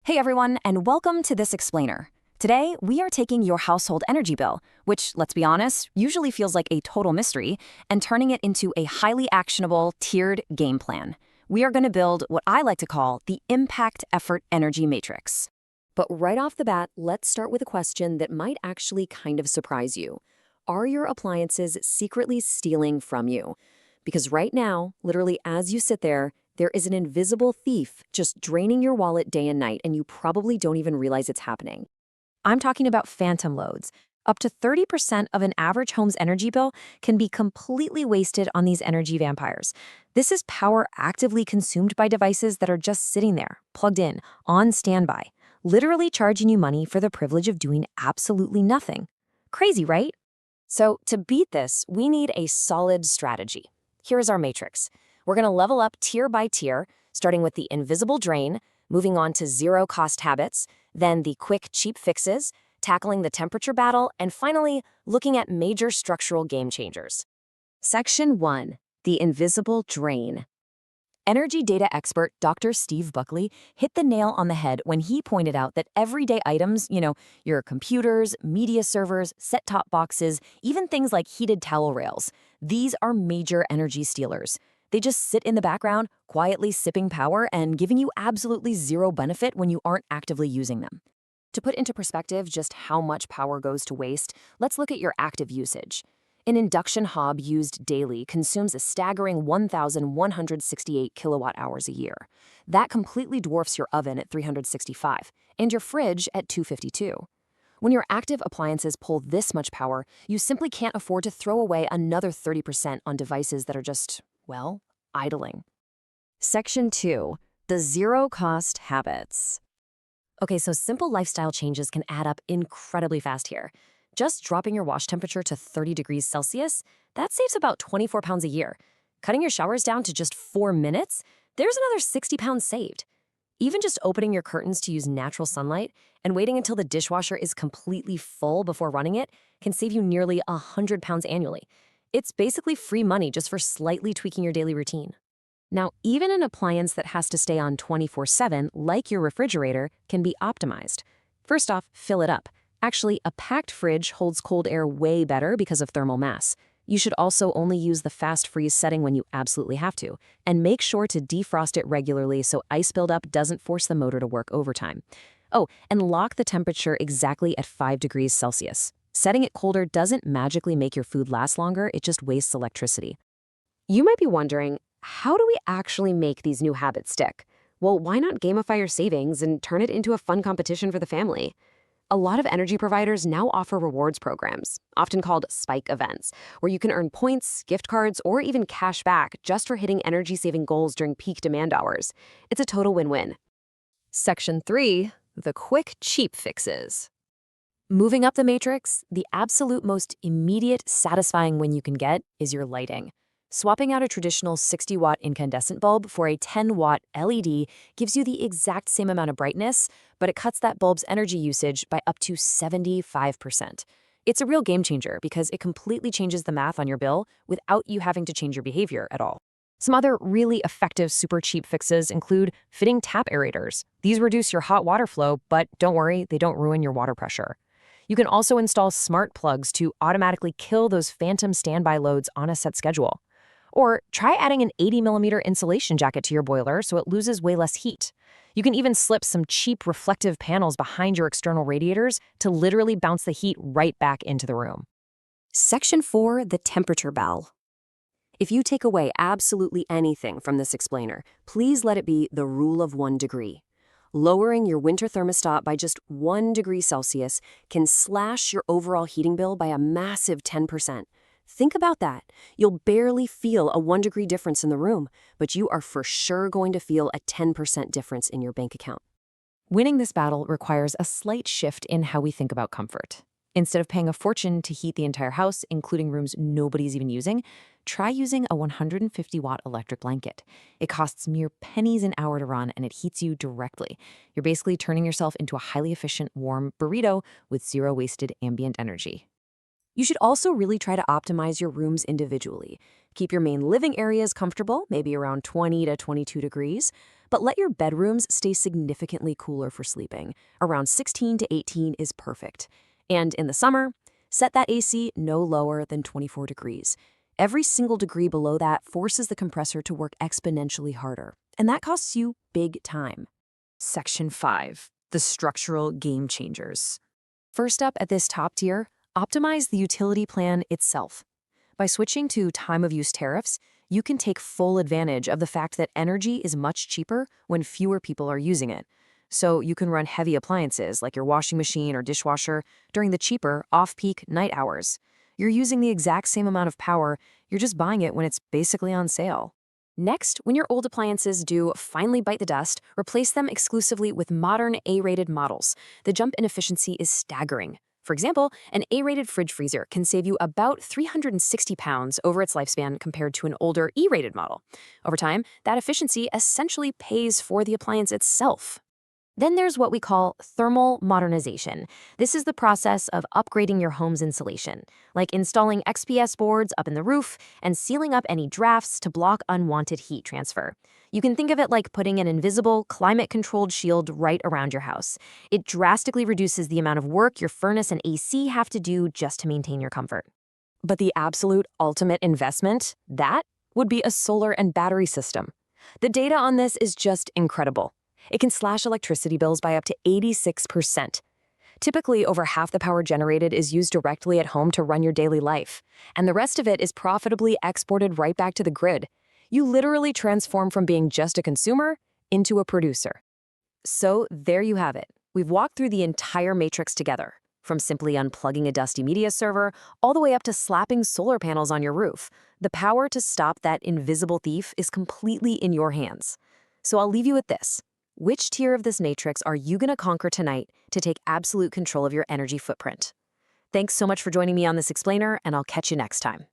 Hey everyone, and welcome to This Explainer. Today, we are taking your household energy bill, which, let's be honest, usually feels like a total mystery, and turning it into a highly actionable, tiered game plan. We are going to build what I like to call the Impact Effort Energy Matrix. But right off the bat, let's start with a question that might actually kind of surprise you. Are your appliances secretly stealing from you? Because right now, literally as you sit there is an invisible thief just draining your wallet day and night, and you probably don't even realize it's happening. I'm talking about phantom loads. Up to 30% of an average home's energy bill can be completely wasted on these energy vampires. This is power actively consumed by devices that are just sitting there, plugged in, on standby, literally charging you money for the privilege of doing absolutely nothing. Crazy, right? So to beat this, we need a solid strategy. Here is our matrix. We're going to level up tier by tier, starting with the invisible drain, moving on to zero-cost habits, then the quick, cheap fixes, tackling the temperature battle, and finally, looking at major structural game changers. Section 1. The invisible drain. Energy data expert Dr. Steve Buckley hit the nail on the head when he pointed out that everyday items, your computers, media servers, set-top boxes, even things like heated towel rails, these are major energy stealers. They just sit in the background, quietly sipping power and giving you absolutely zero benefit when you aren't actively using them. To put into perspective just how much power goes to waste, let's look at your active usage. An induction hob used daily consumes a staggering 1,168 kilowatt hours a year. That completely dwarfs your oven at 365 and your fridge at 252. When your active appliances pull this much power, you simply can't afford to throw away another 30% on devices that are just, idling. Section 2. The zero-cost habits. Okay, so simple lifestyle changes can add up incredibly fast here. Just dropping your wash temperature to 30 degrees Celsius, that saves about 24 pounds a year. Cutting your showers down to just 4 minutes, there's another 60 pounds saved. Even just opening your curtains to use natural sunlight and waiting until the dishwasher is completely full before running it can save you nearly 100 pounds annually. It's basically free money just for slightly tweaking your daily routine. Now, even an appliance that has to stay on 24/7, like your refrigerator, can be optimized. First off, fill it up. Actually, a packed fridge holds cold air way better because of thermal mass. You should also only use the fast freeze setting when you absolutely have to, and make sure to defrost it regularly so ice buildup doesn't force the motor to work overtime. Oh, and lock the temperature exactly at 5 degrees Celsius. Setting it colder doesn't magically make your food last longer, it just wastes electricity. You might be wondering, how do we actually make these new habits stick? Well, why not gamify your savings and turn it into a fun competition for the family? A lot of energy providers now offer rewards programs, often called spike events, where you can earn points, gift cards, or even cash back just for hitting energy-saving goals during peak demand hours. It's a total win-win. Section 3. The quick, cheap fixes. Moving up the matrix, the absolute most immediate, satisfying win you can get is your lighting. Swapping out a traditional 60-watt incandescent bulb for a 10-watt LED gives you the exact same amount of brightness, but it cuts that bulb's energy usage by up to 75%. It's a real game changer because it completely changes the math on your bill without you having to change your behavior at all. Some other really effective super cheap fixes include fitting tap aerators. These reduce your hot water flow, but don't worry, they don't ruin your water pressure. You can also install smart plugs to automatically kill those phantom standby loads on a set schedule. Or try adding an 80mm insulation jacket to your boiler so it loses way less heat. You can even slip some cheap reflective panels behind your external radiators to literally bounce the heat right back into the room. Section 4. The temperature bell. If you take away absolutely anything from this explainer, please let it be the rule of 1 degree. Lowering your winter thermostat by just 1 degree Celsius can slash your overall heating bill by a massive 10%. Think about that. You'll barely feel a 1 degree difference in the room, but you are for sure going to feel a 10% difference in your bank account. Winning this battle requires a slight shift in how we think about comfort. Instead of paying a fortune to heat the entire house, including rooms nobody's even using, try using a 150-watt electric blanket. It costs mere pennies an hour to run, and it heats you directly. You're basically turning yourself into a highly efficient, warm burrito with zero wasted ambient energy. You should also really try to optimize your rooms individually. Keep your main living areas comfortable, maybe around 20 to 22 degrees, but let your bedrooms stay significantly cooler for sleeping. Around 16 to 18 is perfect. And in the summer, set that AC no lower than 24 degrees. Every single degree below that forces the compressor to work exponentially harder, and that costs you big time. Section 5. The structural game changers. First up at this top tier, optimize the utility plan itself. By switching to time-of-use tariffs, you can take full advantage of the fact that energy is much cheaper when fewer people are using it. So you can run heavy appliances like your washing machine or dishwasher during the cheaper, off-peak night hours. You're using the exact same amount of power, you're just buying it when it's basically on sale. Next, when your old appliances do finally bite the dust, replace them exclusively with modern A-rated models. The jump in efficiency is staggering. For example, an A-rated fridge freezer can save you about 360 pounds over its lifespan compared to an older E-rated model. Over time, that efficiency essentially pays for the appliance itself. Then there's what we call thermal modernization. This is the process of upgrading your home's insulation, like installing XPS boards up in the roof and sealing up any drafts to block unwanted heat transfer. You can think of it like putting an invisible, climate-controlled shield right around your house. It drastically reduces the amount of work your furnace and AC have to do just to maintain your comfort. But the absolute ultimate investment, that would be a solar and battery system. The data on this is just incredible. It can slash electricity bills by up to 86%. Typically, over half the power generated is used directly at home to run your daily life, and the rest of it is profitably exported right back to the grid. You literally transform from being just a consumer into a producer. So there you have it. We've walked through the entire matrix together, from simply unplugging a dusty media server all the way up to slapping solar panels on your roof. The power to stop that invisible thief is completely in your hands. So I'll leave you with this. Which tier of this matrix are you going to conquer tonight to take absolute control of your energy footprint? Thanks so much for joining me on this explainer, and I'll catch you next time.